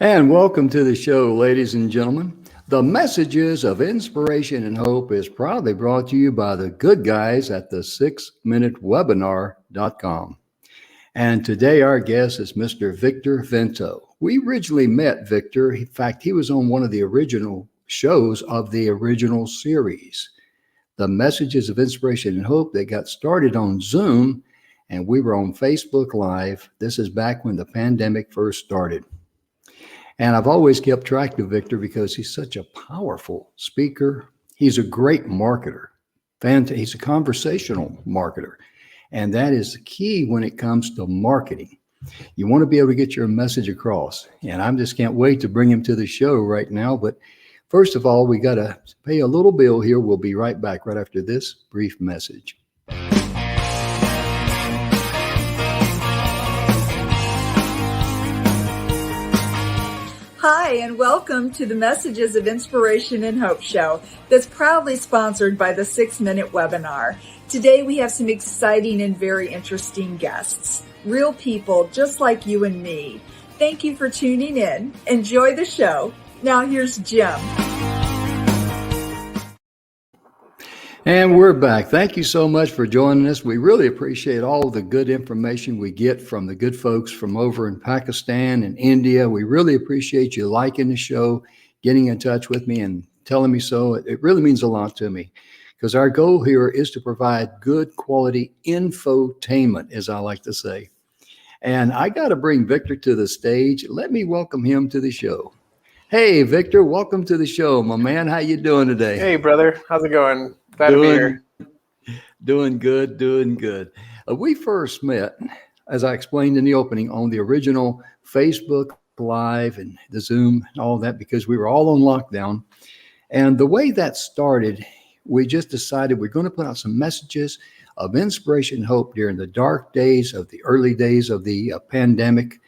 And welcome to the show, ladies and gentlemen. The Messages of Inspiration and Hope is proudly brought to you by the good guys at the 6minutewebinar.com. And today our guest is Mr. Victor Vento. We originally met Victor. In fact, he was on one of the original shows of the original series, The Messages of Inspiration and Hope. They got started on Zoom, and we were on Facebook Live. This is back when the pandemic first started. And I've always kept track of Victor because he's such a powerful speaker. He's a great marketer. He's a conversational marketer. And that is the key when it comes to marketing. You want to be able to get your message across. And I just can't wait to bring him to the show right now. But first of all, we got to pay a little bill here. We'll be right back right after this brief message. Hi, and welcome to the Messages of Inspiration and Hope show that's proudly sponsored by the 6-Minute Webinar. Today we have some exciting and very interesting guests, real people just like you and me. Thank you for tuning in. Enjoy the show. Now here's Jim. And we're back. Thank you so much for joining us. We really appreciate all the good information we get from the good folks from over in Pakistan and India. We really appreciate you liking the show, getting in touch with me and telling me so. It really means a lot to me because our goal here is to provide good quality infotainment, as I like to say. And I got to bring Victor to the stage. Let me welcome him to the show. Hey, Victor, welcome to the show, my man. How you doing today? Hey, brother. How's it going? Glad to be here. Doing good. We first met, as I explained in the opening, on the original Facebook Live and the Zoom and all that because we were all on lockdown. And the way that started, we just decided we're going to put out some messages of inspiration and hope during the dark days of the early days of the pandemic.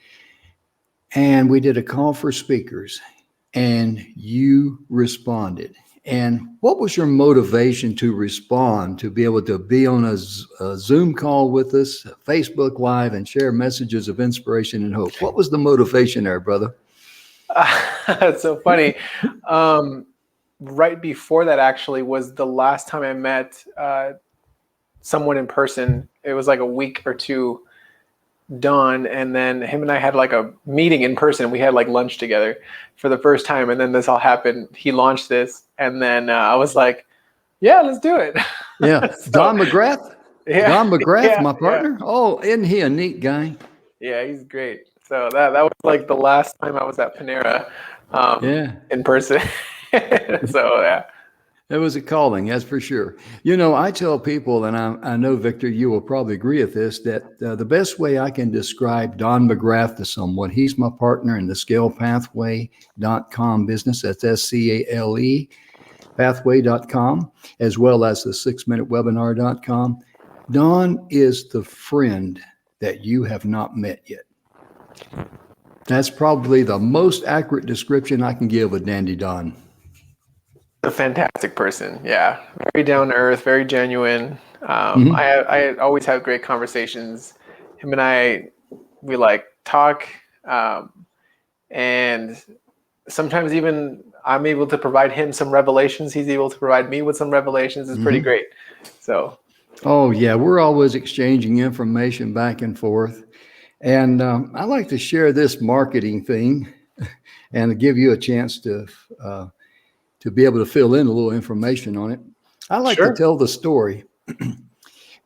And we did a call for speakers, and you responded. And what was your motivation to respond, to be able to be on a Zoom call with us, Facebook Live, and share messages of inspiration and hope? What was the motivation there, brother? That's so funny. Right before that actually was the last time I met someone in person. It was like a week or two, Don, and then him and I had like a meeting in person. We had like lunch together for the first time, and then this all happened. He launched this, and then I was like, yeah, let's do it. Yeah. So, Don McGrath? Yeah. Don McGrath, Yeah, my partner? Yeah. Oh, isn't he a neat guy? Yeah, he's great. So that was like the last time I was at Panera in person. So, yeah. It was a calling, that's for sure. You know, I tell people, and I know, Victor, you will probably agree with this, that the best way I can describe Don McGrath to someone, he's my partner in the S.C.A.L.E business. That's S.C.A.L.E, pathway.com, as well as the 6minutewebinar.com. Don is the friend that you have not met yet. That's probably the most accurate description I can give of Dandy Don. A fantastic person. Yeah. Very down to earth, very genuine. I always have great conversations. Him and I, we like talk. And sometimes even I'm able to provide him some revelations. He's able to provide me with some revelations. It's pretty great. So. Oh yeah. We're always exchanging information back and forth. And I like to share this marketing thing and give you a chance to be able to fill in a little information on it. I like to tell the story.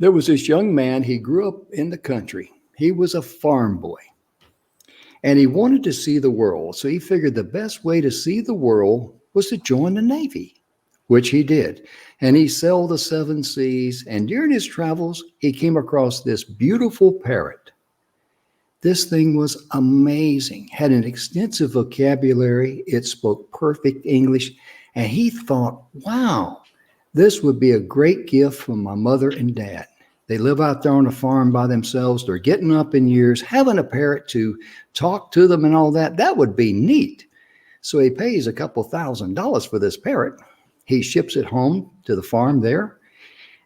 There was this young man, he grew up in the country. He was a farm boy and he wanted to see the world. So he figured the best way to see the world was to join the Navy, which he did. And he sailed the 7 seas. And during his travels, he came across this beautiful parrot. This thing was amazing, had an extensive vocabulary. It spoke perfect English. And he thought, wow, this would be a great gift for my mother and dad. They live out there on a farm by themselves. They're getting up in years, having a parrot to talk to them and all that. That would be neat. So he pays a couple $1,000s for this parrot. He ships it home to the farm there.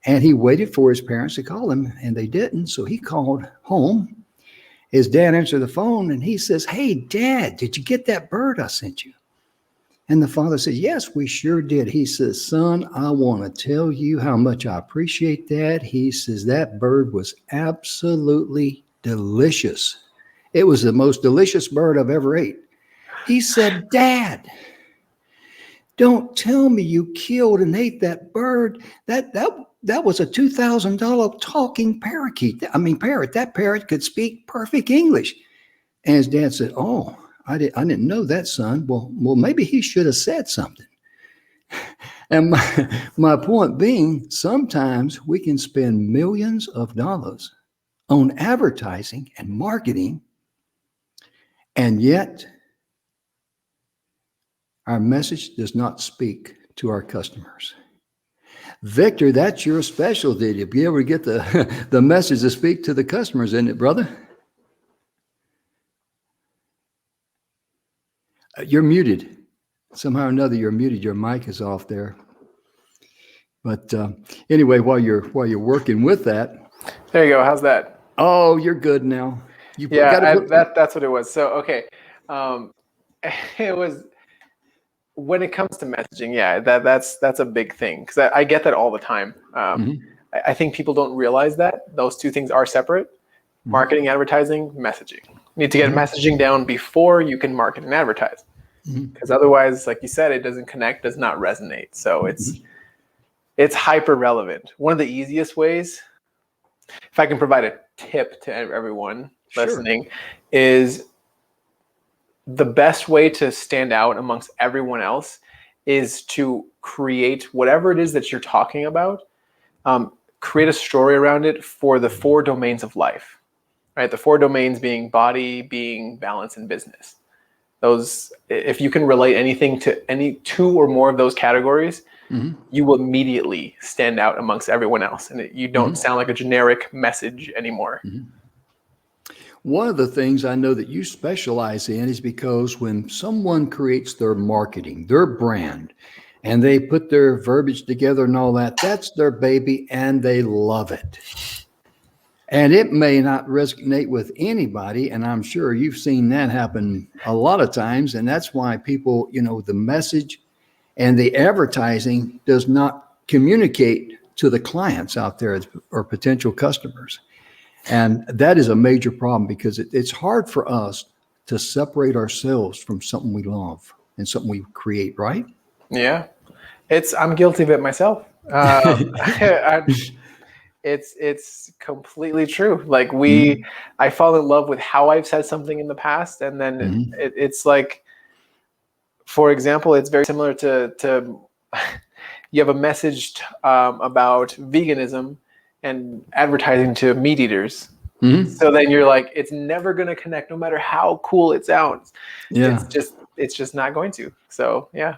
And he waited for his parents to call him, and they didn't. So he called home his dad answered the phone and he says, "Hey, Dad, did you get that bird I sent you?" And the father says, "Yes, we sure did." He says, "Son, I want to tell you how much I appreciate that." He says, "That bird was absolutely delicious. It was the most delicious bird I've ever ate." He said, "Dad, don't tell me you killed and ate that bird. That was a $2,000 talking parakeet. I mean, parrot. That parrot could speak perfect English." And his dad said, "Oh, I didn't know that, son. Well, maybe he should have said something." And my point being, sometimes we can spend millions of dollars on advertising and marketing, and yet our message does not speak to our customers. Victor, that's your specialty, to be able to get the message to speak to the customers, isn't it, brother? You're muted. Somehow or another, you're muted. Your mic is off there. But anyway, while you're working with that, There you go. How's that? oh, you're good now. That's what it was. So okay, it was when it comes to messaging. Yeah, that's a big thing because I get that all the time. I think people don't realize that those two things are separate: marketing, advertising, messaging. You need to get messaging down before you can market and advertise, because otherwise, like you said, it doesn't connect, does not resonate. So it's hyper relevant. One of the easiest ways, if I can provide a tip to everyone listening, is the best way to stand out amongst everyone else is to create whatever it is that you're talking about, create a story around it for the 4 domains of life, right? The 4 domains being body, being, balance, and business. Those, if you can relate anything to any 2 or more of those categories, you will immediately stand out amongst everyone else, and you don't sound like a generic message anymore. One of the things I know that you specialize in is because when someone creates their marketing, their brand, and they put their verbiage together and all that, that's their baby and they love it. And it may not resonate with anybody, and I'm sure you've seen that happen a lot of times, and that's why people, the message and the advertising does not communicate to the clients out there or potential customers. And that is a major problem because it's hard for us to separate ourselves from something we love and something we create, right? Yeah, I'm guilty of it myself. It's completely true. Like I fall in love with how I've said something in the past, and then it's like, for example, it's very similar to you have a message about veganism and advertising to meat eaters. So then you're like, it's never going to connect no matter how cool it sounds. Yeah. It's just not going to. So yeah.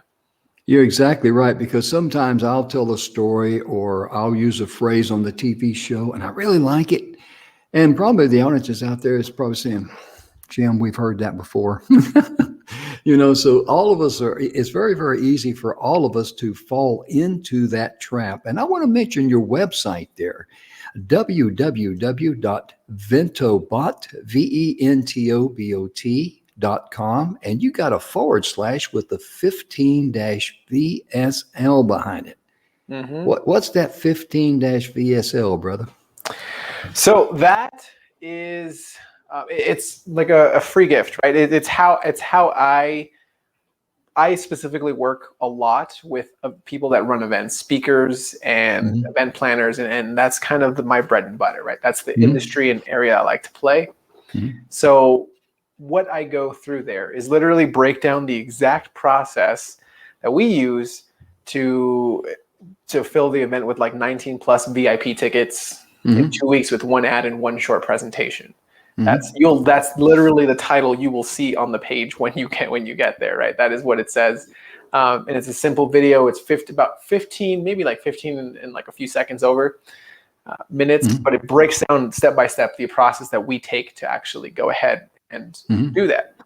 You're exactly right, because sometimes I'll tell a story or I'll use a phrase on the TV show and I really like it. And probably the audiences out there is probably saying, "Jim, we've heard that before." So all of us it's very, very easy for all of us to fall into that trap. And I want to mention your website there, www.ventobot.com, and you got a / with the 15-VSL behind it. What's that 15-VSL, brother? So that is it's like a free gift, right? It's how I specifically work a lot with people that run events, speakers and event planners, and that's kind of my bread and butter, right? That's the industry and area I like to play. So what I go through there is literally break down the exact process that we use to fill the event with like 19 plus VIP tickets in 2 weeks with 1 ad and 1 short presentation. That's literally the title you will see on the page when you get there, right? That is what it says. And it's a simple video. It's about 15, maybe like 15 and like a few seconds over minutes, but it breaks down step by step the process that we take to actually go ahead and do that.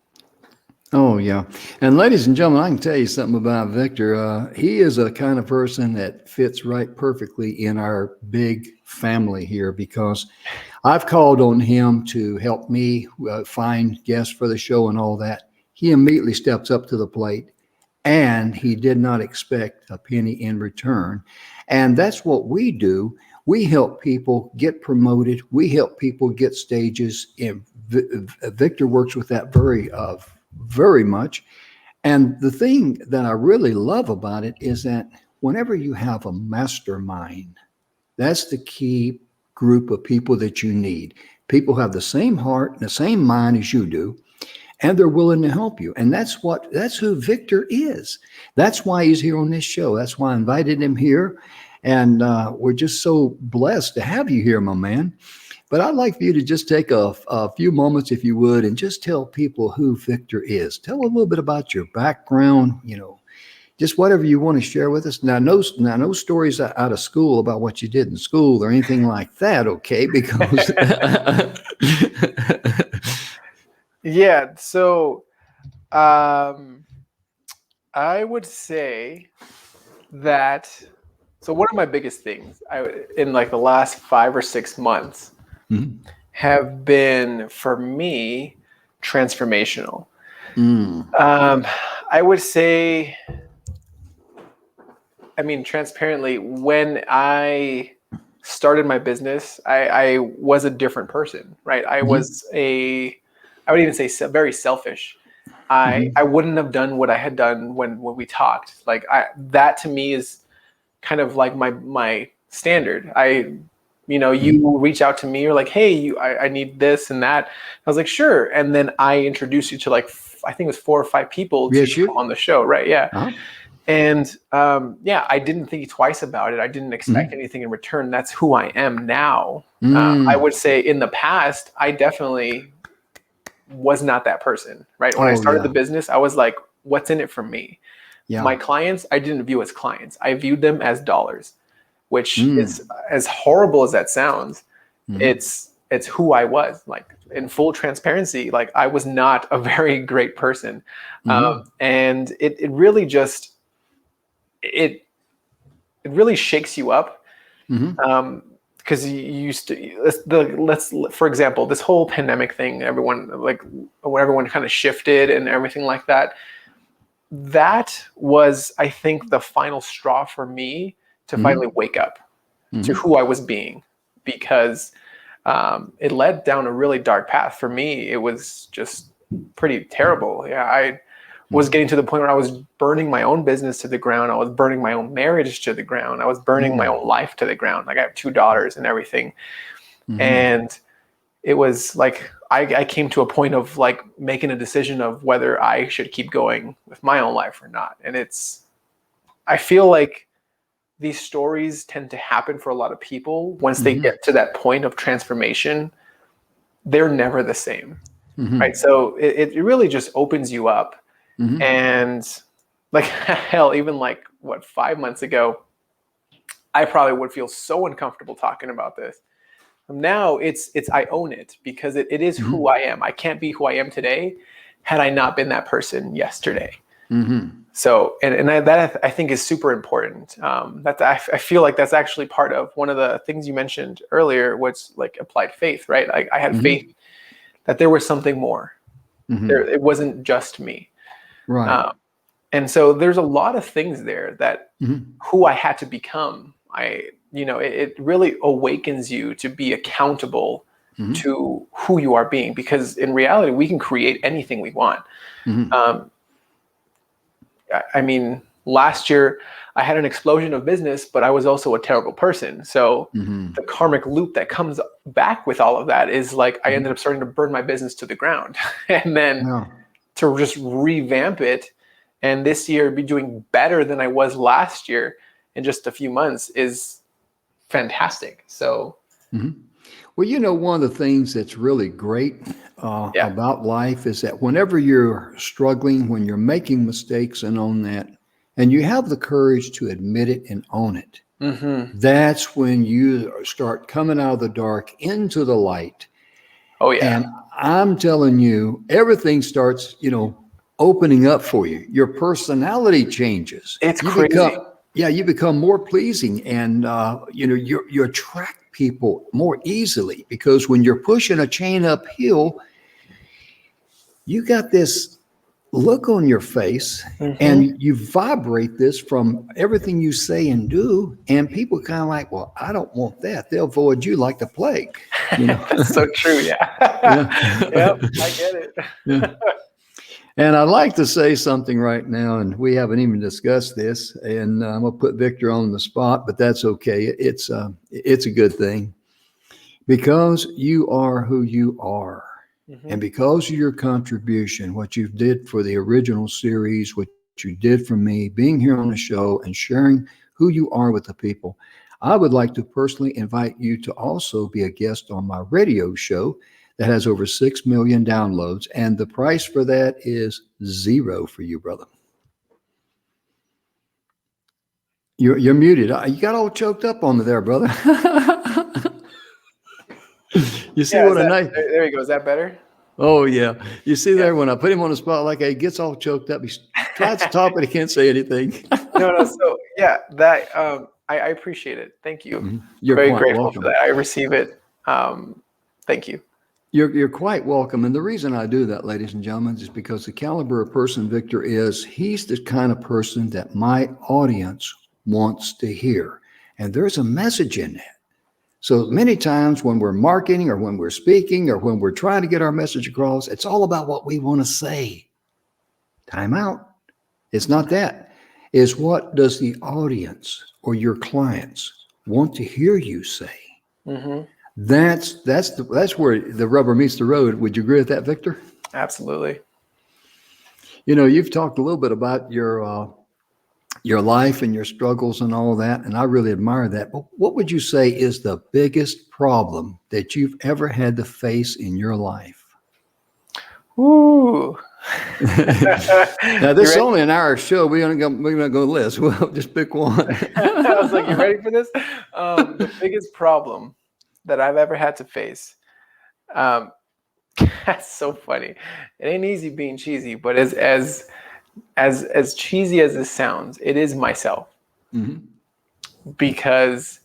Oh, yeah. And ladies and gentlemen, I can tell you something about Victor. He is a kind of person that fits right perfectly in our big family here because I've called on him to help me find guests for the show and all that. He immediately steps up to the plate and he did not expect a penny in return. And that's what we do. We help people get promoted. We help people get stages. And Victor works with that very much. And the thing that I really love about it is that whenever you have a mastermind, that's the key group of people that you need. People have the same heart and the same mind as you do, and they're willing to help you. And that's who Victor is. That's why he's here on this show. That's why I invited him here. And we're just so blessed to have you here, my man. But I'd like for you to just take a few moments, if you would, and just tell people who Victor is. Tell a little bit about your background, just whatever you want to share with us. No stories out of school about what you did in school or anything like that, okay? Because Yeah. So I would say that. So one of my biggest things in like the last 5 or 6 months Mhm. have been for me transformational. Mm. I would say, I mean, transparently, when I started my business, I was a different person, right? I Mhm. would even say very selfish. I Mhm. wouldn't have done what I had done when we talked. Like that to me is kind of like my standard. Mhm. You reach out to me, you're like, hey, I need this and that. I was like, sure. And then I introduced you to like, I think it was 4 or 5 people to Yes, come you. on the show, right? Yeah. Uh-huh. And yeah, I didn't think twice about it. I didn't expect Mhm. anything in return. That's who I am now. I Mm. would say in the past, I definitely was not that person, right? When I Oh, started the yeah. business, I was like, what's in it for me? Yeah. My clients, I didn't view as clients. I viewed them as dollars, which is Mm. as horrible as that sounds. Mhm. It's who I was. Like in full transparency, like I was not a very great person, Mhm. and it really just it it really shakes you up. Mhm. Because you used to let's for example, this whole pandemic thing, everyone like when everyone kind of shifted and everything like that, that was, I think, the final straw for me to finally Mhm. wake up to Mhm. who I was being, because it led down a really dark path for me. It was just pretty terrible. Yeah, I was Mhm. getting to the point where I was burning my own business to the ground. I was burning my own marriage to the ground. I was burning my Mm. own life to the ground. Like I have 2 daughters and everything, Mhm. and it was like I came to a point of like making a decision of whether I should keep going with my own life or not. And I feel like these stories tend to happen for a lot of people. Once they Mhm. get to that point of transformation, they're never the same, right? Mhm. So it really just opens you up. Mhm. And like, hell, even like what, 5 months ago, I probably would feel so uncomfortable talking about this. Now it's I own it because it is who Mhm. I am. I can't be who I am today had I not been that person yesterday. Mhm. So that I think is super important. That I feel like that's actually part of one of the things you mentioned earlier, was like applied faith, right? I had faith Mhm. that there was something more. Mhm. It wasn't just me. Right. Um, and so there's a lot of things there that Mhm. who I had to become. It really awakens you to be accountable Mhm. to who you are being, because in reality we can create anything we want. Mhm. um, I mean, last year I had an explosion of business, but I was also a terrible person. So the Mhm. karmic loop that comes back with all of that is like I ended Mhm. up starting to burn my business to the ground and then Yeah. to just revamp it, and this year be doing better than I was last year in just a few months is fantastic. So Mhm. Well, one of the things that's really great yeah. about life is that whenever you're struggling, when you're making mistakes and own that, and you have the courage to admit it and own it, Hmm. that's when you start coming out of the dark into the light. Oh yeah. And I'm telling you, everything starts, opening up for you. Your personality changes. It's You crazy. become, yeah, you become more pleasing, and you attract people more easily, because when you're pushing a chain uphill, you got this look on your face, and you vibrate this from everything you say and do, and people kind of like, well, I don't want that. They'll avoid you like the plague. That's so true. Yeah. Yeah. Yep. I get it. Yeah. And I'd like to say something right now, and we haven't even discussed this, and I'm gonna put Victor on the spot, but that's okay. It's a good thing, because you are who you are, and because of your contribution, what you did for the original series, what you did for me, being here on the show and sharing who you are with the people, I would like to personally invite you to also be a guest on my radio show that has over 6 million downloads. And the price for that is zero for you, brother. You're muted. You got all choked up on me there, brother. You see what a nice. There you go. Is that better? Oh, yeah. You see there, when I put him on the spot like that, he gets all choked up. He tries to talk, but he can't say anything. No. So yeah, that I appreciate it. Thank you. You're Very quite grateful welcome. for that. I receive it. Thank you. You're quite welcome. And the reason I do that, ladies and gentlemen, is because the caliber of person Victor is, he's the kind of person that my audience wants to hear. And there's a message in that. So many times when we're marketing, or when we're speaking, or when we're trying to get our message across, it's all about what we want to say. Time out. It's not that. It's what does the audience or your clients want to hear you say? That's where the rubber meets the road. Would you agree with that, Victor? Absolutely. You've talked a little bit about your life and your struggles and all that, and I really admire that. But what would you say is the biggest problem that you've ever had to face in your life? Ooh. Now, this is only an hour show. We're gonna go list. Well, just pick one. I was like, you ready for this? The biggest problem that I've ever had to face. That's so funny. It ain't easy being cheesy, but as cheesy as this sounds, it is myself. Because,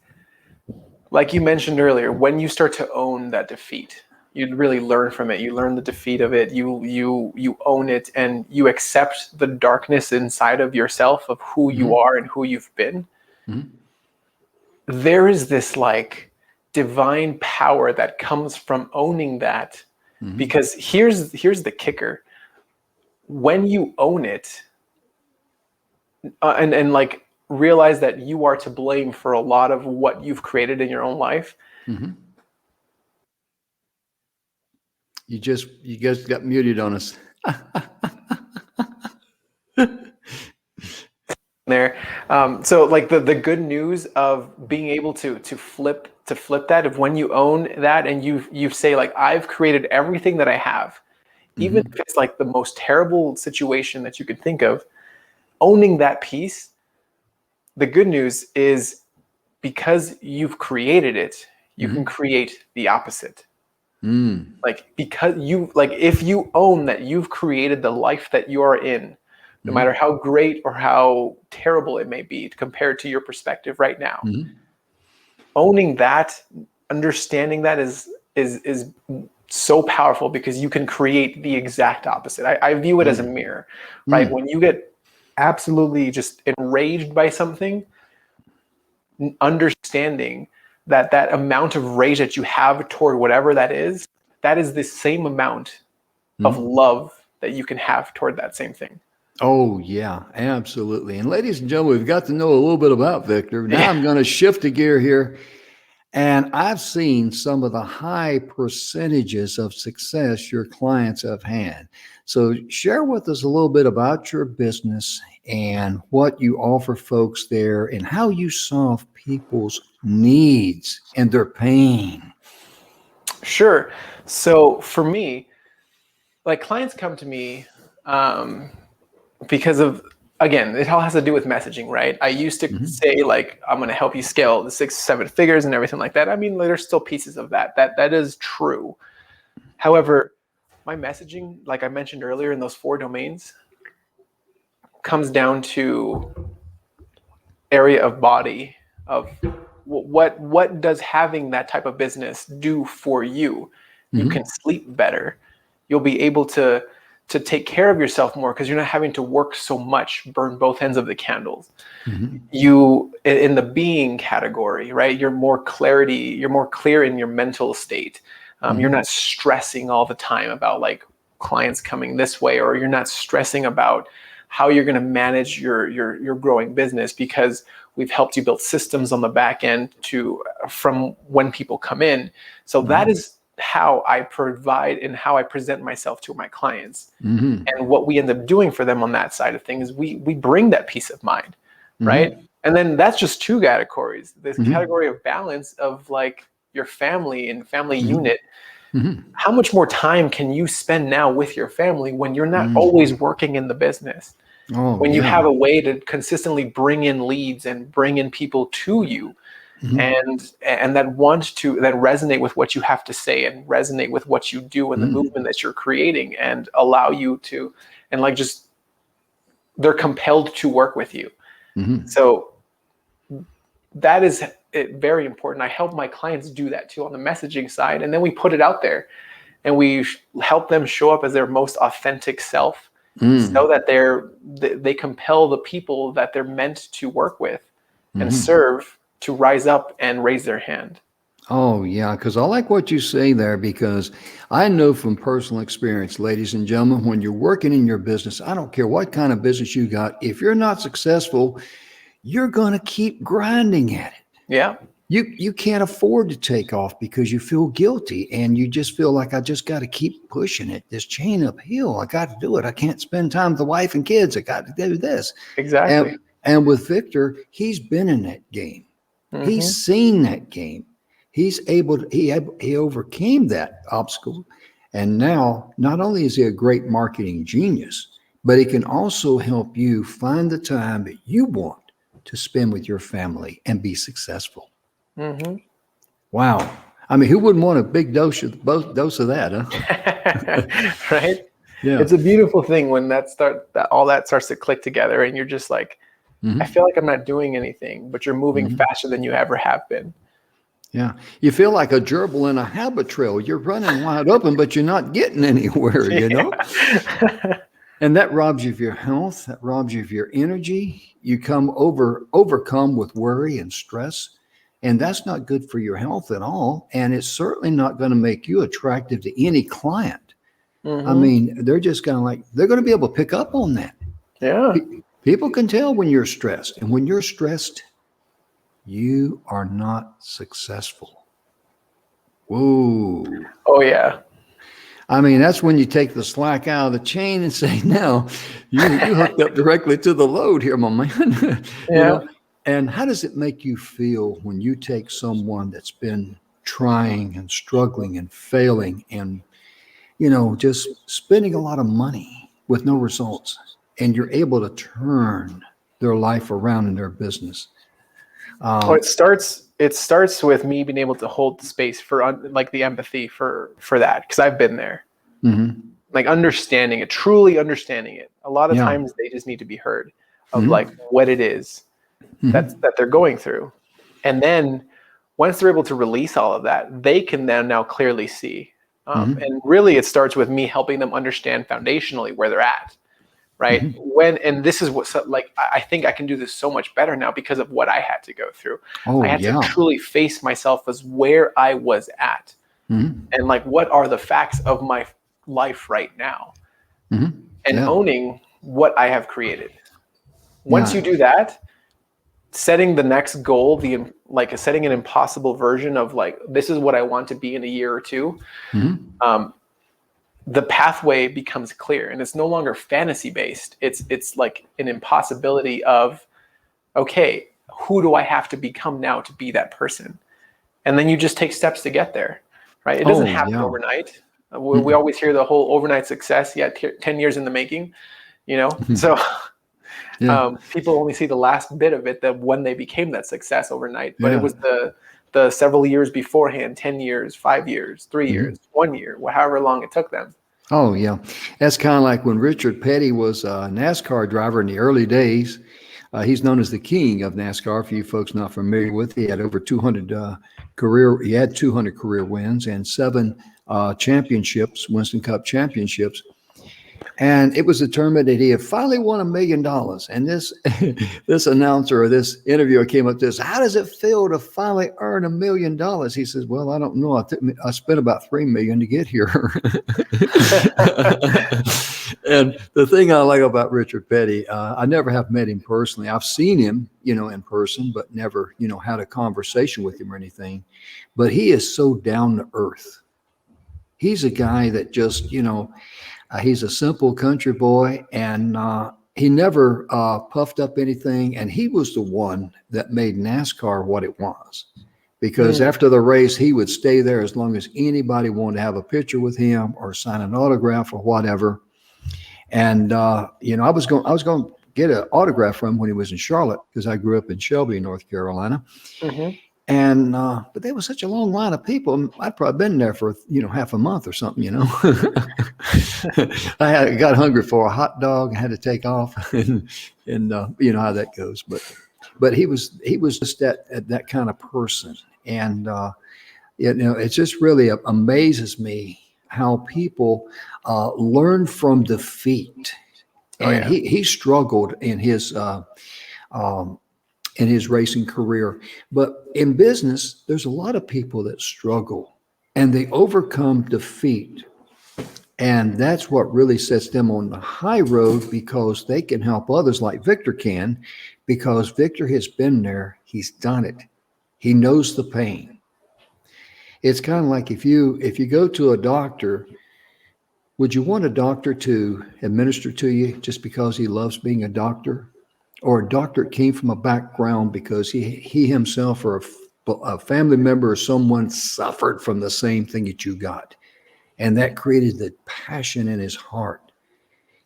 like you mentioned earlier, when you start to own that defeat, you really learn from it. You learn the defeat of it. You own it, and you accept the darkness inside of yourself of who you are and who you've been. There is this like divine power that comes from owning that. Because here's the kicker. When you own it, and like realize that you are to blame for a lot of what you've created in your own life. You guys got muted on us. There. So like the good news of being able to flip that, of when you own that and you say like, I've created everything that I have, even if it's like the most terrible situation that you could think of, owning that piece. The good news is, because you've created it, you can create the opposite. Like, because if you own that you've created the life that you are in, no matter how great or how terrible it may be compared to your perspective right now, owning that, understanding that is so powerful, because you can create the exact opposite. I view it as a mirror, right? When you get absolutely just enraged by something, understanding that amount of rage that you have toward whatever that is the same amount of love that you can have toward that same thing. Oh, yeah, absolutely. And ladies and gentlemen, we've got to know a little bit about Victor. Now I'm going to shift a gear here. And I've seen some of the high percentages of success your clients have had. So share with us a little bit about your business and what you offer folks there, and how you solve people's needs and their pain. Sure. So for me, like, clients come to me because of, again, it all has to do with messaging, right? I used to say, like, I'm going to help you scale the 6-7 figures and everything like that. I mean, there's still pieces of that is true. However, my messaging, like I mentioned earlier, in those 4 domains, comes down to area of body, of what does having that type of business do for you. You can sleep better. You'll be able to take care of yourself more because you're not having to work so much, burn both ends of the candles. You, in the being category, right? You're more clear in your mental state. You're not stressing all the time about like clients coming this way, or you're not stressing about how you're going to manage your growing business, because we've helped you build systems on the back end from when people come in. So that is how I provide and how I present myself to my clients. And what we end up doing for them on that side of things is we bring that peace of mind, right? And then that's just two categories. This category of balance of like your family and family unit. How much more time can you spend now with your family when you're not always working in the business? When you have a way to consistently bring in leads and bring in people to you, and that resonate with what you have to say and resonate with what you do and the movement that you're creating, and allow you to, and like just they're compelled to work with you. So that is very important. I help my clients do that too on the messaging side, and then we put it out there and we help them show up as their most authentic self, so that they compel the people that they're meant to work with and serve to rise up and raise their hand. Oh, yeah, because I like what you say there, because I know from personal experience, ladies and gentlemen, when you're working in your business, I don't care what kind of business you got, if you're not successful, you're going to keep grinding at it. Yeah. You can't afford to take off because you feel guilty, and you just feel like, I just got to keep pushing it, this chain uphill. I got to do it. I can't spend time with the wife and kids. I got to do this. Exactly. And with Victor, he's been in that game. He's seen that game. He overcame that obstacle. And now, not only is he a great marketing genius, but he can also help you find the time that you want to spend with your family and be successful. Wow. I mean, who wouldn't want a big dose of that, huh? Right? Yeah. It's a beautiful thing when all that starts to click together, and you're just like, I feel like I'm not doing anything, but you're moving faster than you ever have been. Yeah. You feel like a gerbil in a habit trail. You're running wide open, but you're not getting anywhere, you know? And that robs you of your health. That robs you of your energy. You overcome with worry and stress. And that's not good for your health at all. And it's certainly not going to make you attractive to any client. I mean, they're just kind of like, they're going to be able to pick up on that. Yeah. People can tell when you're stressed. And when you're stressed, you are not successful. Whoa. Oh, yeah. I mean, that's when you take the slack out of the chain and say, now you hooked up directly to the load here, my man. You know? And how does it make you feel when you take someone that's been trying and struggling and failing and, just spending a lot of money with no results, and you're able to turn their life around in their business? It starts with me being able to hold the space for like the empathy for that, because I've been there. Like understanding it, truly understanding it. A lot of times they just need to be heard of like what it is that they're going through. And then once they're able to release all of that, they can then now clearly see. And really it starts with me helping them understand foundationally where they're at. Right. And this is I think I can do this so much better now because of what I had to go through. I had to truly face myself as where I was at, and like, what are the facts of my life right now, and owning what I have created. Once you do that, setting the next goal, setting an impossible version of like, this is what I want to be in a year or two. The pathway becomes clear, and it's no longer fantasy based. It's like an impossibility of, okay, who do I have to become now to be that person? And then you just take steps to get there, right? It doesn't happen overnight. We always hear the whole overnight success. 10 years in the making, So people only see the last bit of it, that when they became that success overnight, but it was the several years beforehand, 10 years, 5 years, 3 years, 1 year, however long it took them. Oh, yeah. That's kind of like when Richard Petty was a NASCAR driver in the early days. He's known as the king of NASCAR. For you folks not familiar with, he had over 200 He had 200 career wins and seven championships, Winston Cup championships. And it was determined that he had finally won $1 million. And this this announcer or this interviewer came up to us. How does it feel to finally earn $1 million? He says, "Well, I don't know. I spent about $3 million to get here." And the thing I like about Richard Petty, I never have met him personally. I've seen him, in person, but never, had a conversation with him or anything. But he is so down to earth. He's a guy that just, he's a simple country boy, and he never puffed up anything. And he was the one that made NASCAR what it was. Because after the race, he would stay there as long as anybody wanted to have a picture with him or sign an autograph or whatever. And I was going to get an autograph from him when he was in Charlotte, because I grew up in Shelby, North Carolina. Mm-hmm. And but there was such a long line of people. I'd probably been there for half a month or something. I got hungry for a hot dog. I had to take off, and you know how that goes. But he was just that kind of person, and it just really amazes me how people learn from defeat. And he struggled in his racing career. But in business, there's a lot of people that struggle and they overcome defeat. And that's what really sets them on the high road, because they can help others like Victor can, because Victor has been there. He's done it. He knows the pain. It's kind of like if you go to a doctor, would you want a doctor to administer to you just because he loves being a doctor? Or a doctor came from a background because he himself or a family member or someone suffered from the same thing that you got. And that created the passion in his heart.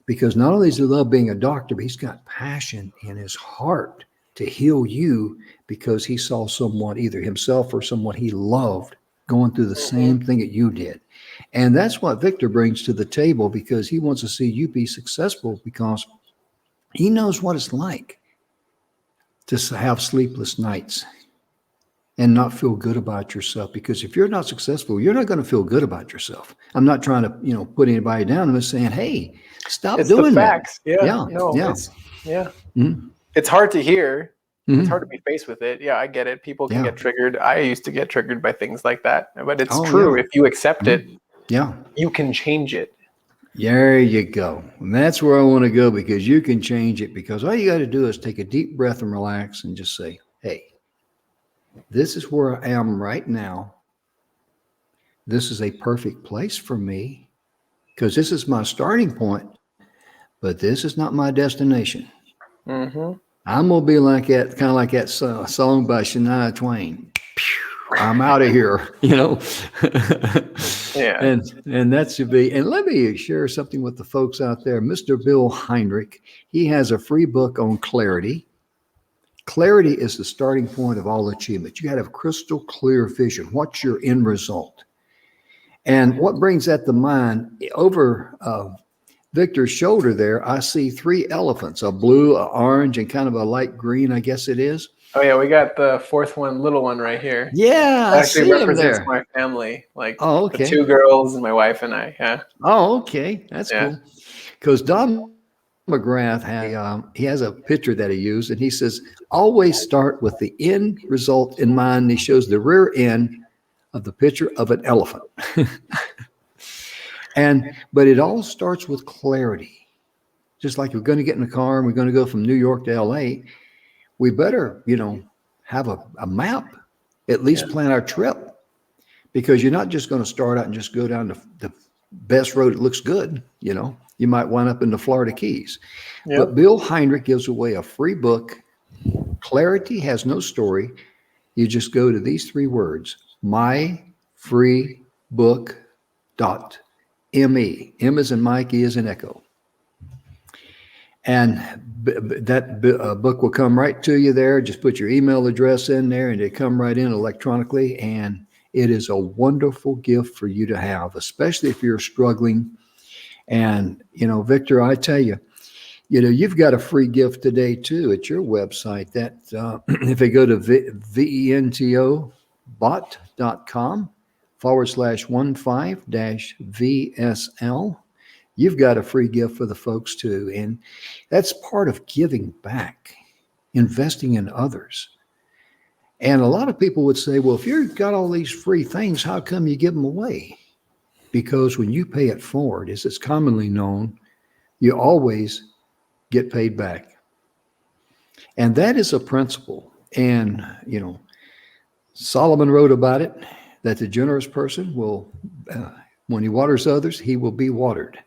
Because not only does he love being a doctor, but he's got passion in his heart to heal you, because he saw someone, either himself or someone he loved, going through the same thing that you did. And that's what Victor brings to the table, because he wants to see you be successful, because he knows what it's like to have sleepless nights and not feel good about yourself. Because if you're not successful, you're not going to feel good about yourself. I'm not trying to, put anybody down. I'm just saying, hey, stop It's doing the facts. that. Yeah. No, yeah. Mm-hmm. It's hard to hear. Mm-hmm. It's hard to be faced with it. Yeah, I get it. People can get triggered. I used to get triggered by things like that. But it's true. Yeah. If you accept it, you can change it. There you go. And that's where I want to go, because you can change it. Because all you got to do is take a deep breath and relax and just say, hey, this is where I am right now. This is a perfect place for me, because this is my starting point, but this is not my destination. Mm-hmm. I'm going to be like that, kind of like that song by Shania Twain. I'm out of here, Yeah. And that should be. And let me share something with the folks out there. Mr. Bill Heinrich, he has a free book on clarity. Clarity is the starting point of all achievement. You got to have crystal clear vision. What's your end result? And what brings that to mind, over Victor's shoulder there, I see 3 elephants, a blue, an orange, and kind of a light green, I guess it is. Oh yeah, we got the 4th one, little one right here. Yeah, that actually represents there. My family, like okay. The 2 girls and my wife and I. Yeah. Oh, okay, that's cool. Because Don McGrath he has a picture that he used, and he says always start with the end result in mind. And he shows the rear end of the picture of an elephant. But it all starts with clarity. Just like we're going to get in a car and we're going to go from New York to LA, we better, have a map, at least plan our trip, because you're not just going to start out and just go down the best road that looks good. You might wind up in the Florida Keys. Yep. But Bill Heinrich gives away a free book. Clarity has no story. You just go to these 3 words, myfreebook.me. M as in Mike, E as in Echo. And that book will come right to you there. Just put your email address in there and it come right in electronically. And it is a wonderful gift for you to have, especially if you're struggling And, Victor, I tell you, you've got a free gift today too at your website that if they go to ventobot.com/15-VSL, you've got a free gift for the folks too. And that's part of giving back, investing in others. And a lot of people would say, well, if you've got all these free things, how come you give them away? Because when you pay it forward, as it's commonly known, you always get paid back. And that is a principle. And, Solomon wrote about it, that the generous person will, when he waters others, he will be watered.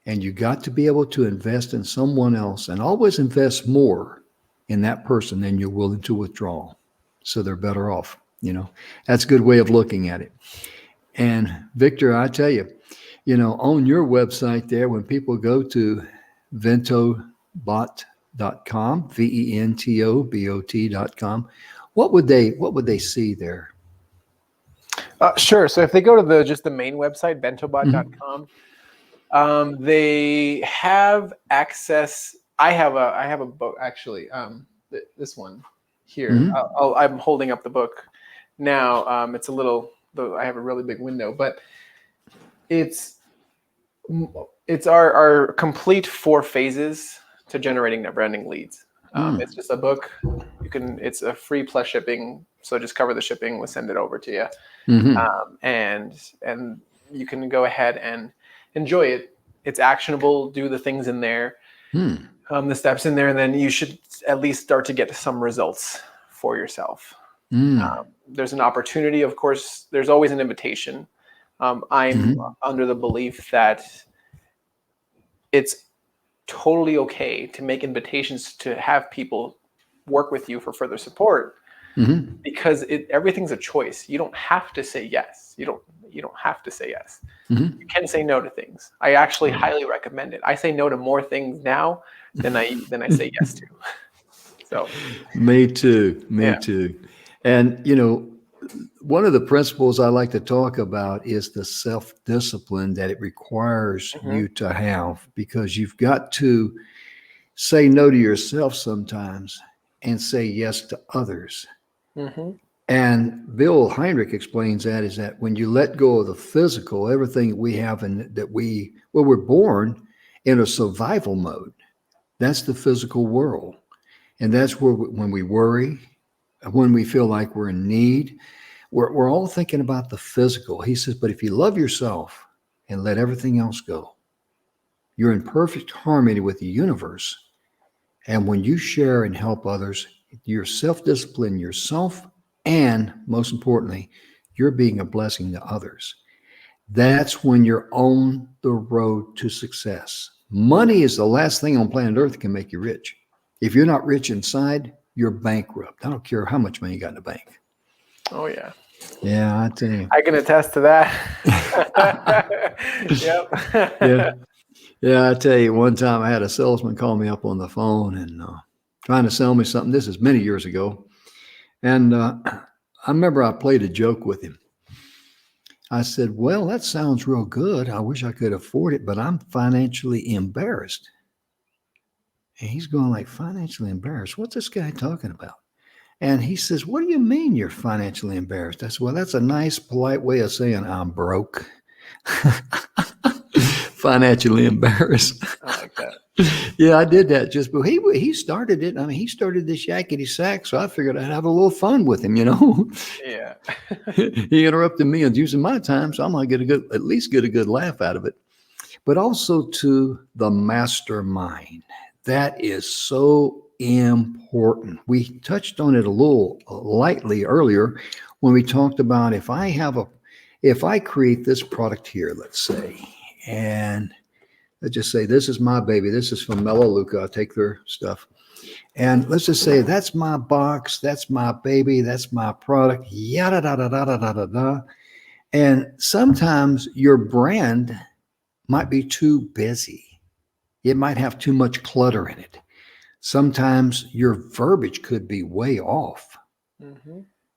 And you got to be able to invest in someone else and always invest more in that person than you're willing to withdraw. So they're better off. That's a good way of looking at it. And Victor, I tell you, on your website there, when people go to ventobot.com, ventobot.com, what would they see there? Sure. So if they go to just the main website, ventobot.com, they have access. I have a book actually. This one here. Mm-hmm. I'm holding up the book now. It's a little. I have a really big window, but it's our complete 4 phases to generating net branding leads. It's just a book. It's a free plus shipping. So just cover the shipping. We'll send it over to you. Mm-hmm. And you can go ahead and enjoy it. It's actionable. Do the things in there, the steps in there, and then you should at least start to get some results for yourself. There's an opportunity. Of course, there's always an invitation. I'm under the belief that it's totally okay to make invitations to have people work with you for further support, because everything's a choice. You don't have to say yes. You don't have to say yes. You can say no to things. I actually highly recommend it. I say no to more things now than I say yes to. So Me too. Me too. And one of the principles I like to talk about is the self-discipline that it requires you to have, because you've got to say no to yourself sometimes and say yes to others. And Bill Heinrich explains that is that when you let go of the physical, everything that we have and that we're born in a survival mode. That's the physical world. And that's where when we worry, when we feel like we're in need, we're all thinking about the physical. He says, but if you love yourself and let everything else go, you're in perfect harmony with the universe. And when you share and help others, you're self-discipline yourself, and most importantly, you're being a blessing to others. That's when you're on the road to success. Money is the last thing on planet Earth that can make you rich. If you're not rich inside, you're bankrupt. I don't care how much money you got in the bank. Oh, yeah. Yeah, I tell you. I can attest to that. Yep. Yeah, I tell you, one time I had a salesman call me up on the phone and trying to sell me something. This is many years ago. And I remember I played a joke with him. I said, well, that sounds real good. I wish I could afford it, but I'm financially embarrassed. And he's going like, financially embarrassed? What's this guy talking about? And he says, what do you mean you're financially embarrassed? I said, well, that's a nice, polite way of saying I'm broke. Financially embarrassed. I like that. Yeah, I did that but he started it. I mean, he started this yakety sack, so I figured I'd have a little fun with him, Yeah. He interrupted me and using my time, so I'm gonna at least get a good laugh out of it. But also to the mastermind. That is so important. We touched on it a little lightly earlier when we talked about if I create this product here, let's say, and let's just say this is my baby. This is from Melaleuca. I take their stuff. And let's just say that's my box, that's my baby, that's my product, yada, da, da, da, da, da, da, da. And sometimes your brand might be too busy. It might have too much clutter in it. Sometimes your verbiage could be way off.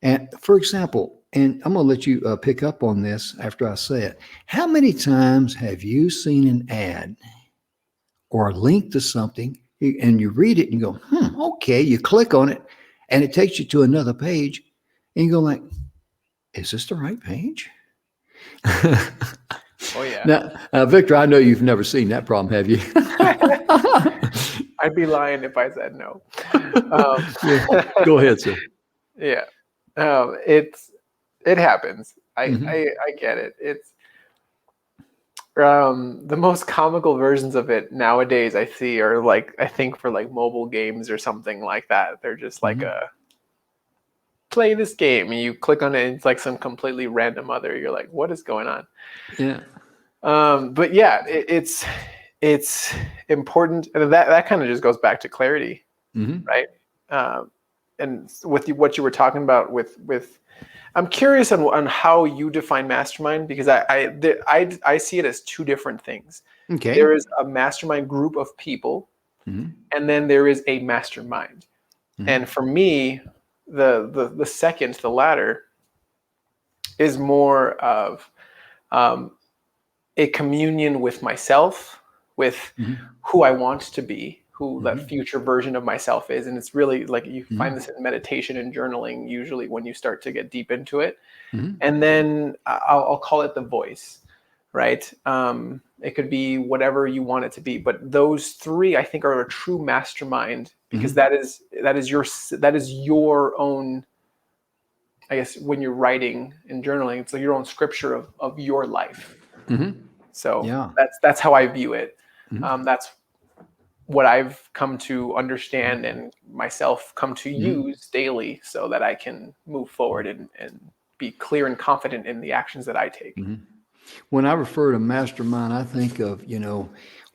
And for example, and I'm going to let you pick up on this after I say it. How many times have you seen an ad or a link to something and you read it and you go, okay, you click on it and it takes you to another page and you go like, is this the right page? Oh yeah. Now, Victor, I know you've never seen that problem, have you? I'd be lying if I said no. Yeah. Go ahead, sir. Yeah. It happens. Mhm. I get it. It's the most comical versions of it nowadays I see are like, I think for like mobile games or something like that. They're just like Mhm. play this game, and you click on it and it's like some completely random other. You're like, what is going on? Yeah. But yeah, it's important, and that kind of just goes back to clarity, Mhm. right? And with what you were talking about with I'm curious on how you define mastermind, because I see it as two different things. Okay. There is a mastermind group of people, Mhm. and then there is a mastermind. Mhm. And for me, the second, the latter, is more of a communion with myself, with Mhm. who I want to be, who that Mhm. future version of myself is. And it's really like you find Mhm. this in meditation and journaling, usually when you start to get deep into it. Mhm. And then I'll call it the voice, right? It could be whatever you want it to be, but those three I think are a true mastermind, because Mhm. that is your own. I guess when you're writing and journaling, it's like your own scripture of your life. Mhm. So Yeah. that's how I view it. Mhm. That's what I've come to understand and myself come to Mhm. use daily, so that I can move forward and be clear and confident in the actions that I take. Mhm. When I refer to mastermind, I think of,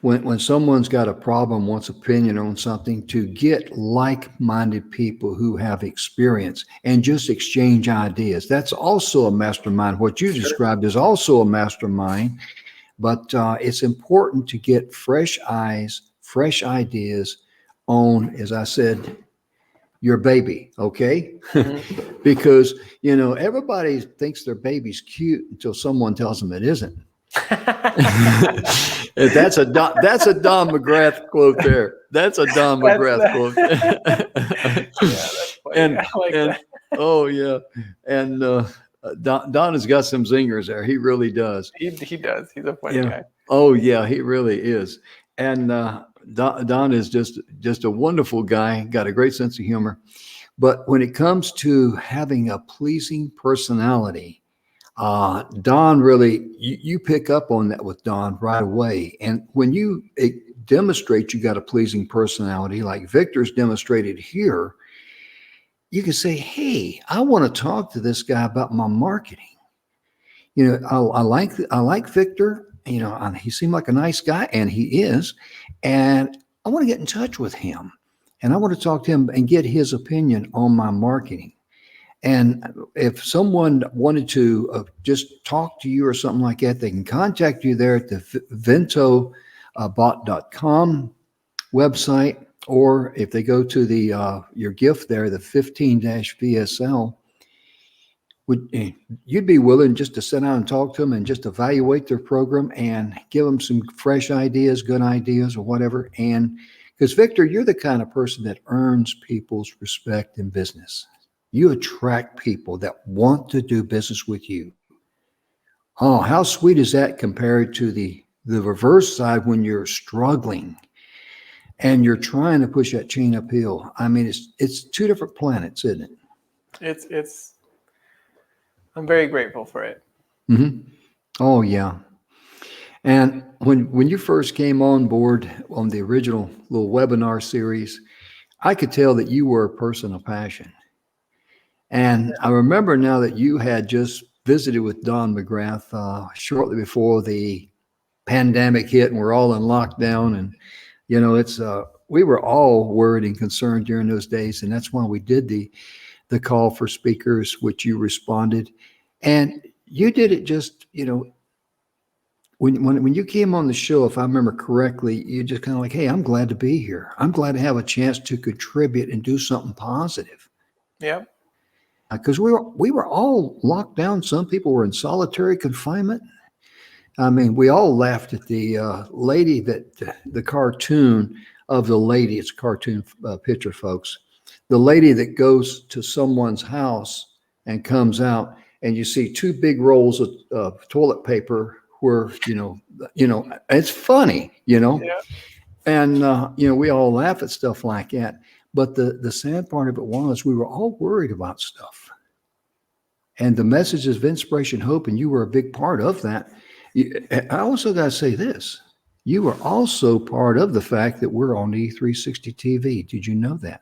when someone's got a problem, wants opinion on something, to get like-minded people who have experience and just exchange ideas. That's also a mastermind. What you Sure. described is also a mastermind, but it's important to get fresh eyes, fresh ideas on, as I said, your baby, okay? Mhm. Because, everybody thinks their baby's cute until someone tells them it isn't. That's a Don McGrath quote there. That's a Don That's McGrath quote. yeah, that's funny. and I like and that. oh yeah, and Don has got some zingers there. He really does. He does. He's a funny Yeah. guy. Oh yeah, he really is. And Don is just a wonderful guy. Got a great sense of humor. But when it comes to having a pleasing personality, Don really, you pick up on that with Don right away. And when you demonstrate you got a pleasing personality, like Victor's demonstrated here, you can say, hey, I want to talk to this guy about my marketing. I like Victor. He seemed like a nice guy, and he is. And I want to get in touch with him, and I want to talk to him and get his opinion on my marketing. And if someone wanted to just talk to you or something like that, they can contact you there at the ventobot.com website, or if they go to the your gift there, the 15-VSL, you'd be willing just to sit down and talk to them and just evaluate their program and give them some fresh ideas, good ideas, or whatever. And because Victor, you're the kind of person that earns people's respect in business. You attract people that want to do business with you. Oh, how sweet is that compared to the reverse side when you're struggling and you're trying to push that chain uphill? I mean, it's two different planets, isn't it? It's I'm very grateful for it. Hmm. Oh yeah. And when you first came on board on the original little webinar series, I could tell that you were a person of passion. And I remember now that you had just visited with Don McGrath shortly before the pandemic hit, and we're all in lockdown. And it's we were all worried and concerned during those days, and that's why we did the call for speakers, which you responded, and you did it just when you came on the show, if I remember correctly, you just kind of like, hey, I'm glad to be here. I'm glad to have a chance to contribute and do something positive. Yeah. because we were all locked down. Some people were in solitary confinement. I mean, we all laughed at the lady the cartoon of the lady. It's a cartoon picture, folks. The lady that goes to someone's house and comes out, and you see two big rolls of toilet paper. Where it's funny, Yeah. and we all laugh at stuff like that. But the sad part of it was we were all worried about stuff, and the messages of inspiration, hope, and you were a big part of that. I also got to say this. You were also part of the fact that we're on E360 TV. Did you know that?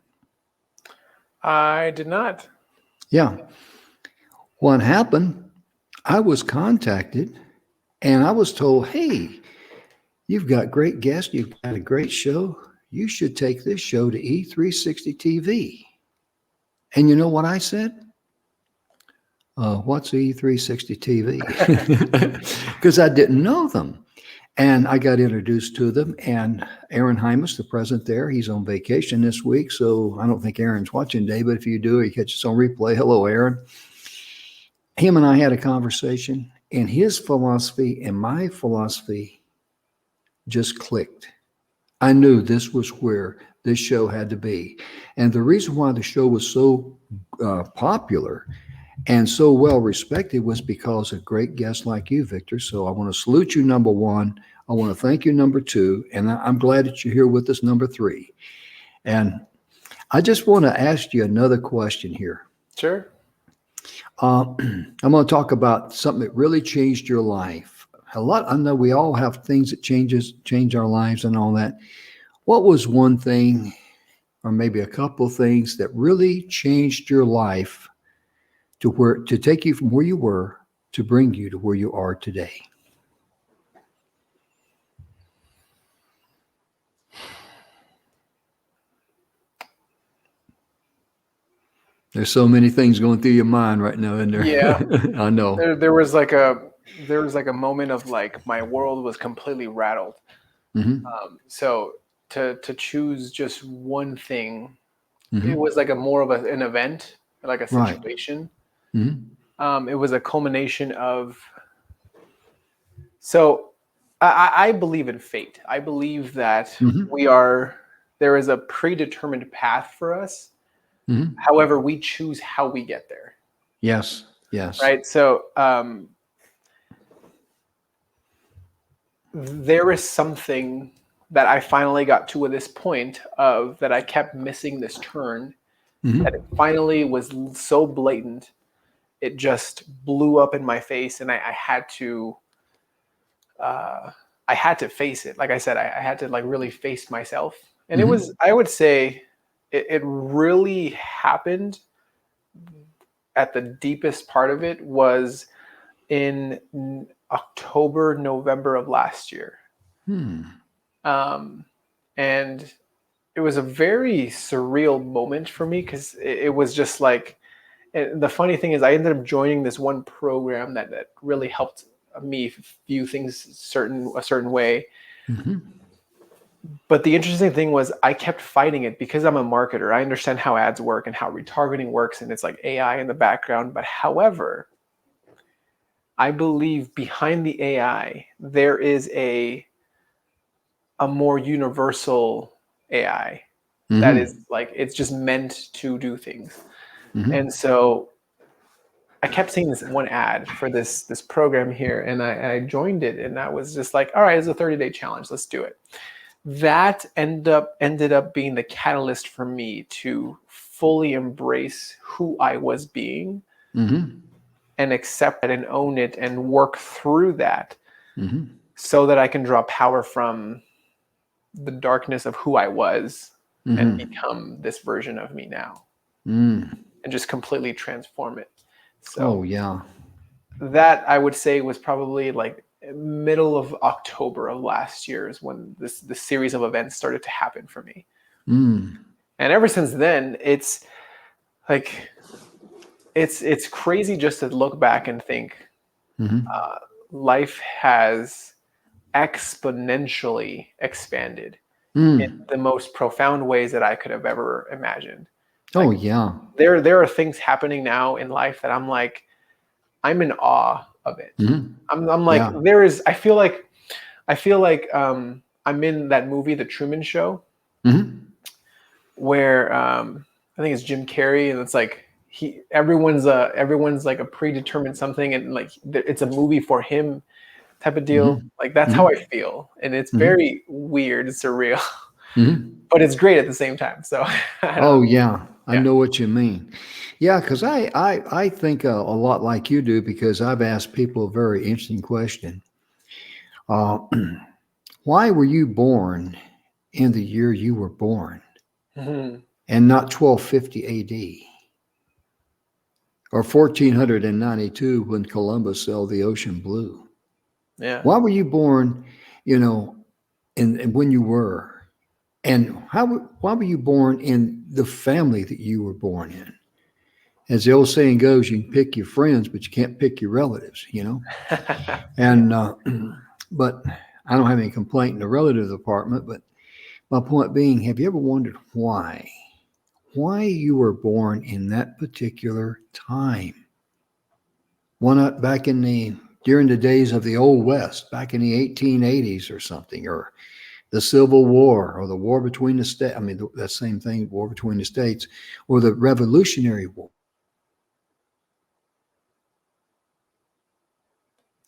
I did not. Yeah. What happened, I was contacted and I was told, hey, you've got great guests. You've got a great show. You should take this show to E360 TV. And you know what I said? What's E360 TV? Because I didn't know them. And I got introduced to them. And Aaron Hymas, the president there, he's on vacation this week. So I don't think Aaron's watching today, but if you do, you catch us on replay. Hello, Aaron. Him and I had a conversation, and his philosophy and my philosophy just clicked. I knew this was where this show had to be. And the reason why the show was so popular and so well respected was because of great guests like you, Victor. So I want to salute you, number one. I want to thank you, number two. And I'm glad that you're here with us, number three. And I just want to ask you another question here. Sure. I'm going to talk about something that really changed your life. I know we all have things that change our lives and all that. What was one thing, or maybe a couple of things, that really changed your life to take you from where you were to bring you to where you are today? There's so many things going through your mind right now, isn't there? Yeah. I know. There was like a moment of like my world was completely rattled. Mm-hmm. So to choose just one thing, Mm-hmm. it was like more of an event, like a Right. situation. Mm-hmm. It was a culmination of. So I believe in fate. I believe that Mm-hmm. there is a predetermined path for us. Mm-hmm. However, we choose how we get there. Yes. Yes. Right. So there is something that I finally got to at this point of that I kept missing this turn, Mm-hmm. that it finally was so blatant, it just blew up in my face, and I had to face it. Like I said, I had to like really face myself, and it Mm-hmm. was, I would say, it really happened at the deepest part of it was in October, November of last year. And it was a very surreal moment for me because it was just like, and the funny thing is I ended up joining this one program that really helped me view things a certain way. Mm-hmm. But the interesting thing was I kept fighting it because I'm a marketer. I understand how ads work and how retargeting works, and it's like AI in the background. But however, I believe behind the AI, there is a more universal AI that Mm-hmm. is like, it's just meant to do things. Mm-hmm. And so I kept seeing this one ad for this program here, and I joined it, and I was just like, all right, it's a 30-day challenge. Let's do it. That ended up being the catalyst for me to fully embrace who I was being Mm-hmm. and accept it and own it and work through that Mm-hmm. so that I can draw power from the darkness of who I was and Mm-hmm. become this version of me now Mm. and just completely transform it. Oh So yeah. that I would say was probably like middle of October of last year is when the series of events started to happen for me. Mm. And ever since then, it's like, it's crazy just to look back and think Mm-hmm. life has exponentially expanded in Mm. the most profound ways that I could have ever imagined. Oh, Like yeah. there are things happening now in life that I'm like, I'm in awe of it. Hmm. I'm like, Yeah. I feel like I'm in that movie, The Truman Show, Hmm. where I think it's Jim Carrey, and it's like everyone's like a predetermined something, and like it's a movie for him type of deal. Hmm. Like that's how I Hmm. feel, and it's Hmm. very weird, it's surreal, Hmm. but it's great at the same time. So I don't Oh, know. yeah. I Yeah. know what you mean. Yeah, because I think a lot like you do because I've asked people a very interesting question. Uh, why were you born in the year you were born Mhm. and not 1250 AD or 1492 when Columbus sailed the ocean blue? Yeah. Why were you born, you know, and when you were? And why were you born in the family that you were born in? As the old saying goes, you can pick your friends, but you can't pick your relatives, you know? And, but I don't have any complaint in the relative department. But my point being, have you ever wondered why you were born in that particular time? Why not back during the days of the Old West, back in the 1880s or something, or the Civil War, or the war between the states? I mean, that same thing, war between the states, or the Revolutionary War.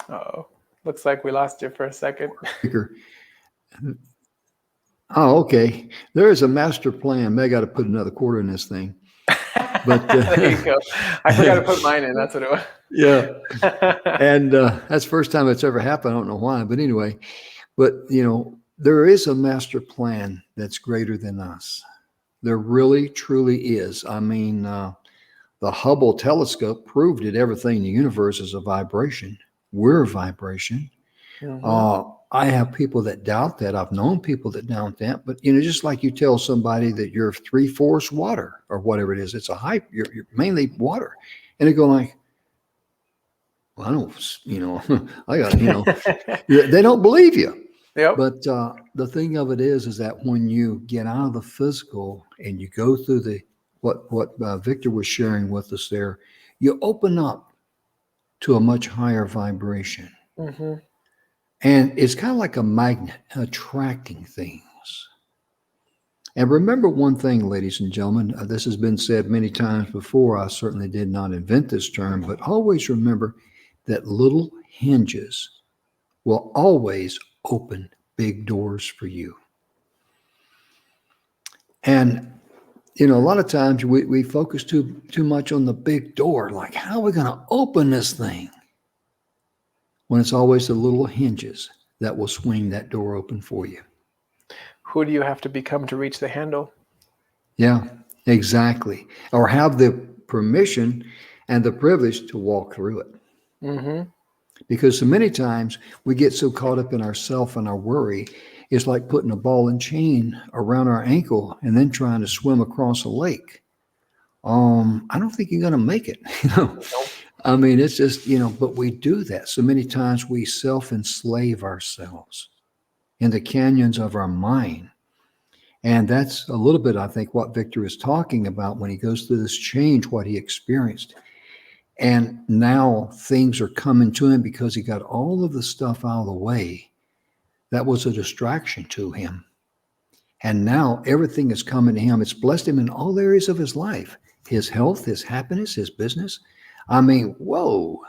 Oh, looks like we lost you for a second. Oh, okay. There is a master plan. May got to put another quarter in this thing. But There you go. I forgot to put mine in. That's what it was. yeah, and that's the first time it's ever happened. I don't know why, but anyway. But there is a master plan that's greater than us. There really, truly is. I mean, the Hubble telescope proved that everything in the universe is a vibration. We're a vibration. Hmm. I have people that doubt that. I've known people that doubt that. But just like you tell somebody that you're 3/4 water or whatever it is, it's a hype. You're mainly water, and they go like, "Well, I don't, I got, they don't believe you." Yep. But the thing of it is that when you get out of the physical and you go through what Victor was sharing with us there, you open up to a much higher vibration. Hmm. And it's kind of like a magnet attracting things. And remember one thing, ladies and gentlemen, this has been said many times before. I certainly did not invent this term, but always remember that little hinges will always open big doors for you. And a lot of times we focus too much on the big door, like how are we going to open this thing? When it's always the little hinges that will swing that door open for you. Who do you have to become to reach the handle? Yeah, exactly. Or have the permission and the privilege to walk through it. Hmm. Because so many times we get so caught up in ourself and our worry, it's like putting a ball and chain around our ankle and then trying to swim across a lake. I don't think you're going to make it. Nope. I mean, it's just, but we do that. So many times we self-enslave ourselves in the canyons of our mind. And that's a little bit, I think, what Victor is talking about when he goes through this change, what he experienced. And now things are coming to him because he got all of the stuff out of the way that was a distraction to him. And now everything is coming to him. It's blessed him in all areas of his life, his health, his happiness, his business. I mean, whoa.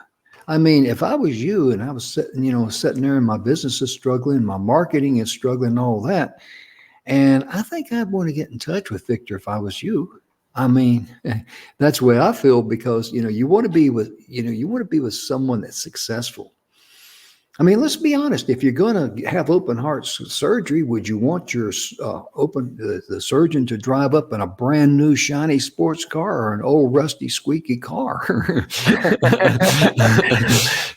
I mean, if I was you and I was sitting there and my business is struggling, my marketing is struggling, all that, and I think I'd want to get in touch with Victor if I was you. I mean, that's the way I feel because you want to be with someone that's successful. I mean, let's be honest. If you're going to have open heart surgery, would you want your the surgeon to drive up in a brand new shiny sports car or an old rusty squeaky car?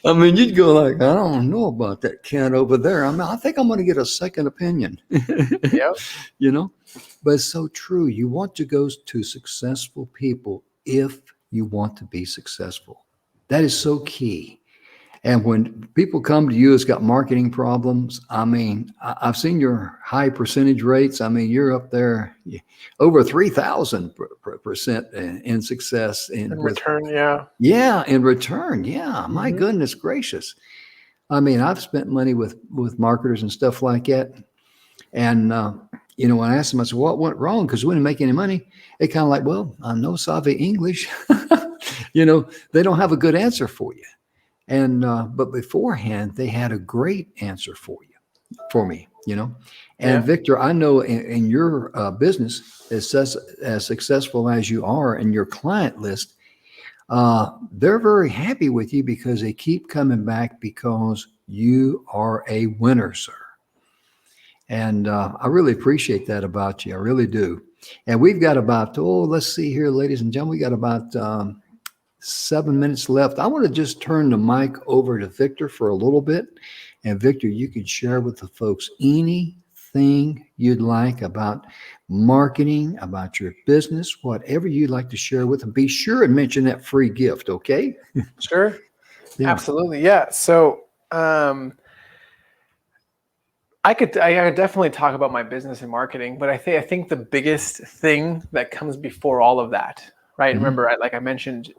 I mean, you'd go like, I don't know about that cat over there. I mean, I think I'm going to get a second opinion. Yep. you know, but it's so true. You want to go to successful people if you want to be successful. That is so key. And when people come to you, it's got marketing problems. I mean, I've seen your high percentage rates. I mean, you're up there over 3,000% in success In with, return, yeah. yeah, in return. Yeah. My Mhm. goodness gracious. I mean, I've spent money with marketers and stuff like that. And, when I asked them, I said, what went wrong? Because we didn't make any money. They kind of like, well, I know Save English. They don't have a good answer for you. And but beforehand, they had a great answer for me. And Yeah. Victor, I know in your business, as successful as you are in your client list, they're very happy with you because they keep coming back because you are a winner, sir. And I really appreciate that about you. I really do. And we've got about, let's see here, ladies and gentlemen, we got about 7 minutes left. I want to just turn the mic over to Victor for a little bit. And Victor, you can share with the folks anything you'd like about marketing, about your business, whatever you'd like to share with them. Be sure and mention that free gift, okay? Sure. Yeah. Absolutely. Yeah. So I could definitely talk about my business and marketing, but I think the biggest thing that comes before all of that, right? Mhm. Remember, like I mentioned,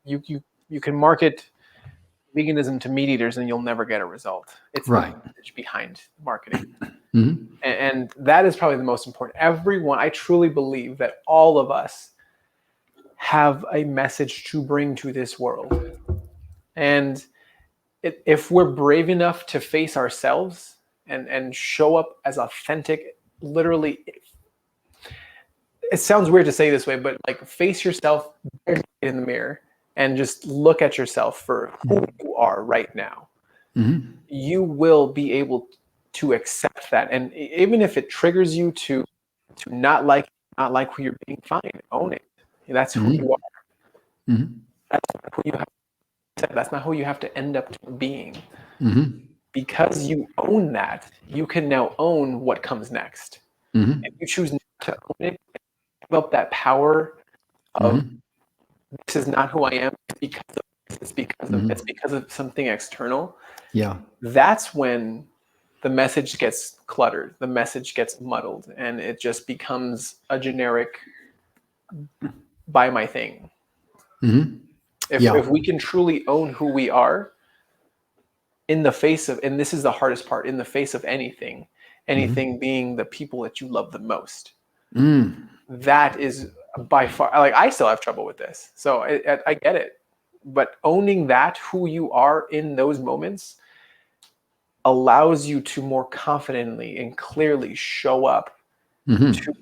you can market veganism to meat eaters and you'll never get a result. It's the Right. message behind marketing. Mhm. And that is probably the most important. I truly believe that all of us have a message to bring to this world. And if we're brave enough to face ourselves and show up as authentic, literally, it sounds weird to say this way, but like face yourself in the mirror and just look at yourself for who you are right now. Mhm. You will be able to accept that. And even if it triggers you to not like who you're being, fine, own it. That's who Mhm. you are. Mhm. That's who you have to accept. That's not who you have to end up being. Mhm. Because you own that, you can now own what comes next. Mhm. If you choose not to own it, give up that power of Mhm. this is not who I am, it's Mhm. because of something external. Yeah. That's when the message gets cluttered, the message gets muddled, and it just becomes a generic buy my thing. Mhm. If Yeah. we can truly own who we are in the face of, and this is the hardest part, in the face of anything Mhm. being the people that you love the most, Mm. that is by far, like, I still have trouble with this, so I get it, but owning that who you are in those moments allows you to more confidently and clearly show up to Mhm.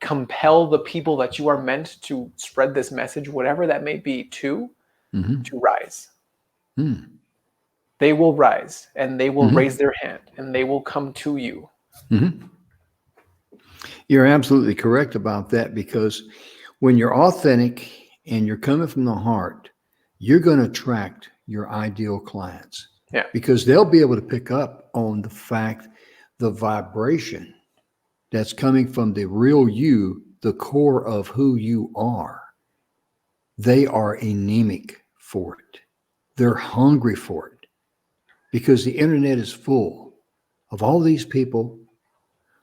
compel the people that you are meant to spread this message, whatever that may be, to Mhm. rise. Mm. They will rise and they will raise Mhm. their hand and they will come to you. Mhm. You're absolutely correct about that because when you're authentic and you're coming from the heart, you're going to attract your ideal clients Yeah. because they'll be able to pick up on the fact, the vibration that's coming from the real you, the core of who you are. They are anemic for it. They're hungry for it because the internet is full of all these people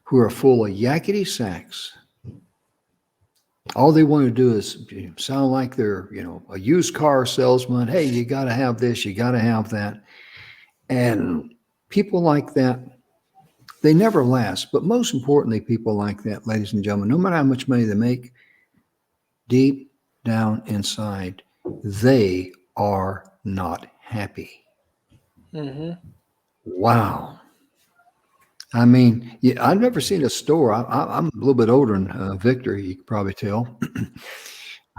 who are full of yakety sacks. All they want to do is sound like they're, a used car salesman. Hey, you got to have this, you got to have that. And people like that, they never last. But most importantly, people like that, ladies and gentlemen, no matter how much money they make, deep down inside, they are not happy. Mm-hmm. Wow. I mean, yeah, I've never seen a store. I'm a little bit older than Victor, you can probably tell.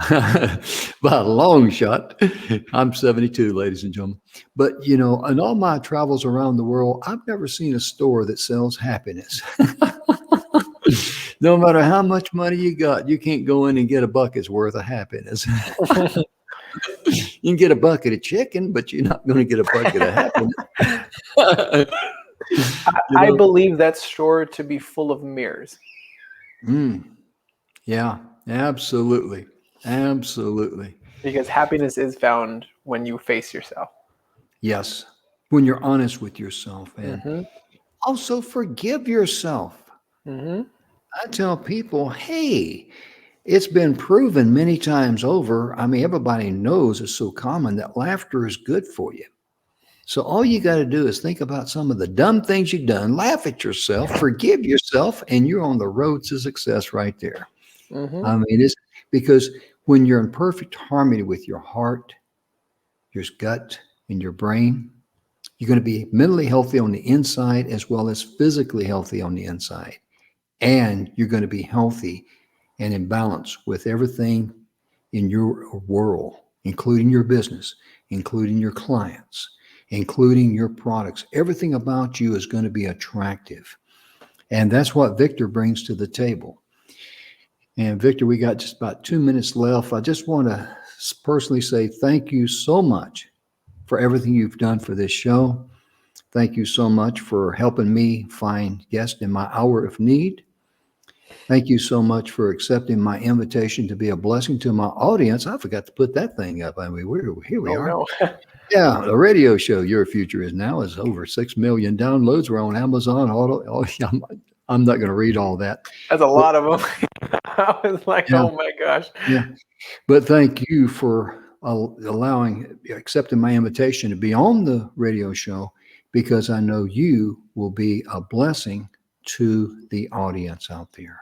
By a long shot. I'm 72, ladies and gentlemen. But, in all my travels around the world, I've never seen a store that sells happiness. No matter how much money you got, you can't go in and get a bucket's worth of happiness. You can get a bucket of chicken, but you're not going to get a bucket of happiness. you I know? believe that store to be full of mirrors. Mm, yeah, absolutely. Absolutely. Because happiness is found when you face yourself. Yes. When you're honest with yourself, and Mm-hmm. also forgive yourself. Mm-hmm. I tell people, hey, it's been proven many times over. I mean, everybody knows it's so common that laughter is good for you. So all you got to do is think about some of the dumb things you've done, laugh at yourself, forgive yourself, and you're on the road to success right there. Mm-hmm. I mean, it's because when you're in perfect harmony with your heart, your gut, and your brain, you're going to be mentally healthy on the inside as well as physically healthy on the inside. And you're going to be healthy and in balance with everything in your world, including your business, including your clients, including your products. Everything about you is going to be attractive. And that's what Victor brings to the table. And Victor, we got just about 2 minutes left. I just want to personally say thank you so much for everything you've done for this show. Thank you so much for helping me find guests in my hour of need. Thank you so much for accepting my invitation to be a blessing to my audience. I forgot to put that thing up. I mean, here we Oh are. no. Yeah, the radio show Your Future Is Now is over 6 million downloads. We're on Amazon. I'm not going to read all that. That's a But lot of them. I was like, yeah, oh my gosh. yeah. But thank you for accepting my invitation to be on the radio show because I know you will be a blessing to the audience out there.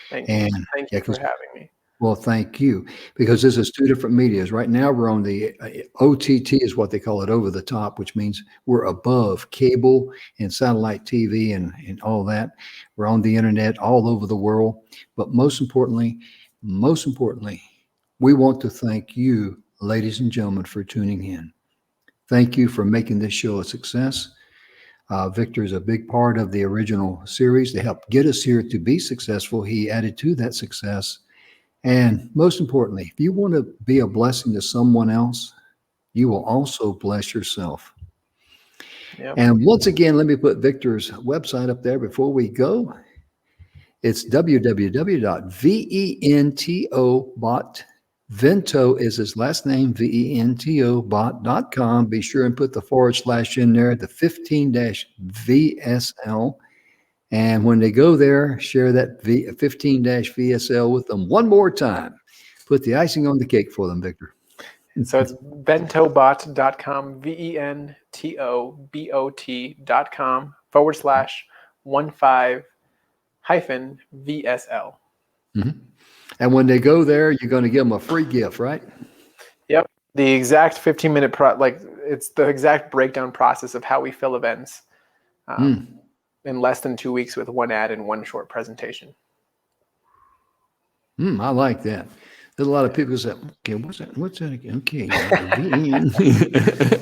Thank you. And Thank yeah, you for 'cause having me. well, thank you, because this is two different medias. Right now, we're on the OTT is what they call it, over the top, which means we're above cable and satellite TV and all that. We're on the internet all over the world. But most importantly, we want to thank you, ladies and gentlemen, for tuning in. Thank you for making this show a success. Victor is a big part of the original series to help get us here to be successful. He added to that success. And most importantly, if you want to be a blessing to someone else, you will also bless yourself. Yep. And once again, let me put Victor's website up there before we go. It's www.vento.bot. Vento is his last name, ventobot.com. Be sure and put the / in there, the 15 VSL. And when they go there, share that 15 VSL with them one more time. Put the icing on the cake for them, Victor. So it's ventobot.com, VENTOBOT.com /15 VSL. Mhm. And when they go there, you're going to give them a free gift, right? Yep. The exact 15-minute it's the exact breakdown process of how we fill events in less than 2 weeks with one ad and one short presentation. I like that. There's a lot of people who say, okay, what's that? What's that again? Okay.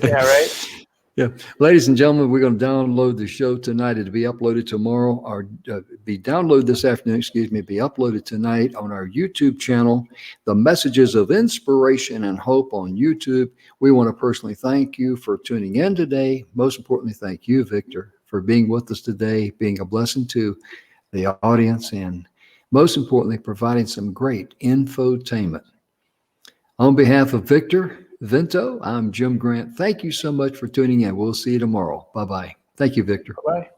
Yeah, right? Yeah. Ladies and gentlemen, we're going to download the show tonight. It'll be uploaded tomorrow or be downloaded this afternoon, be uploaded tonight on our YouTube channel, The Messages of Inspiration and Hope on YouTube. We want to personally thank you for tuning in today. Most importantly, thank you, Victor, for being with us today, being a blessing to the audience, and most importantly, providing some great infotainment. On behalf of Victor, Vento, I'm Jim Grant. Thank you so much for tuning in. We'll see you tomorrow. Bye-bye. Thank you, Victor. Bye-bye.